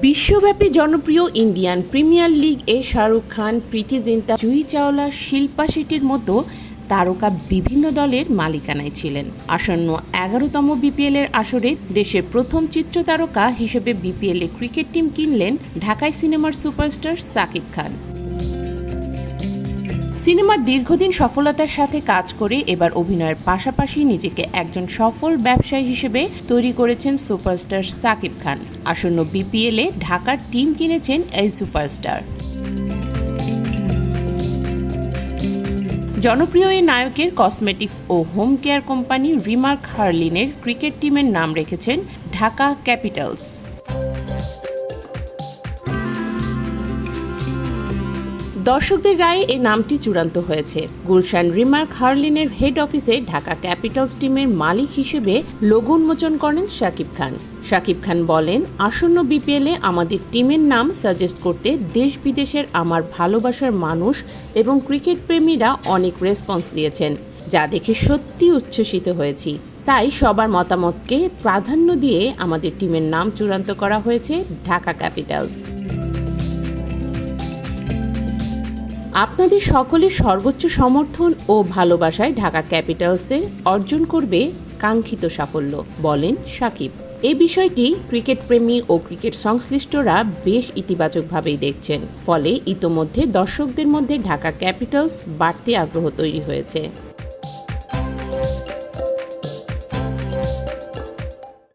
বিশ্বব্যাপী জনপ্রিয় Indian premier league এ শাহরুখ খান, প্রীতি জিন্টা, জুহি চাওলা, শিল্পা শেট্টির মতো তারকা বিভিন্ন দলের মালিকানায় ছিলেন। আসন্ন 11তম বিপিএলের আসরে দেশের প্রথম চিত্র তারকা হিসেবে বিপিএলে ক্রিকেট টিম কিনলেন ঢাকাই সিনেমার সুপারস্টার সাকিব খান। সিনেমার দীর্ঘদিন সফলতার সাথে কাজ করে এবার অভিনয়ের পাশাপাশি নিজেকে একজন সফল ব্যবসায়ী হিসেবে তৈরি করেছেন সুপারস্টার সাকিব খান। আসন্ন বিপিএলে ঢাকার টিম কিনেছেন এই সুপারস্টার। জনপ্রিয় এই নায়কের কসমেটিক্স ও হোম কেয়ার কোম্পানি রিমার্ক হার্লিনের ক্রিকেট টিমের নাম রেখেছেন ঢাকা ক্যাপিটালস। দর্শকদের রায়ে এই নামটি চূড়ান্ত হয়েছে। গুলশান রিমার্ক হার্লিনের হেড অফিসে ঢাকা ক্যাপিটালস টিমের মালিক হিসেবে লোগো উন্মোচন করেন শাকিব খান। শাকিব খান বলেন, আসন্ন বিপিএলে আমাদের টিমের নাম সাজেস্ট করতে দেশ বিদেশের আমার ভালোবাসার মানুষ এবং ক্রিকেট প্রেমীরা অনেক রেসপন্স দিয়েছেন, যা দেখে সত্যি উচ্ছ্বসিত হয়েছি। তাই সবার মতামতকে প্রাধান্য দিয়ে আমাদের টিমের নাম চূড়ান্ত করা হয়েছে ঢাকা ক্যাপিটালস। আপনাদের সকলের সর্বোচ্চ সমর্থন ও ভালোবাসায় ঢাকা ক্যাপিটালসে অর্জন করবে কাঙ্ক্ষিত সাফল্য, বলেন শাকিব। এই বিষয়টি ক্রিকেট প্রেমী ও ক্রিকেট সংশ্লিষ্টরা বেশ ইতিবাচকভাবেই দেখছেন। ফলে ইতোমধ্যে দর্শকদের মধ্যে ঢাকা ক্যাপিটালস বাড়তি আগ্রহ তৈরি হয়েছে।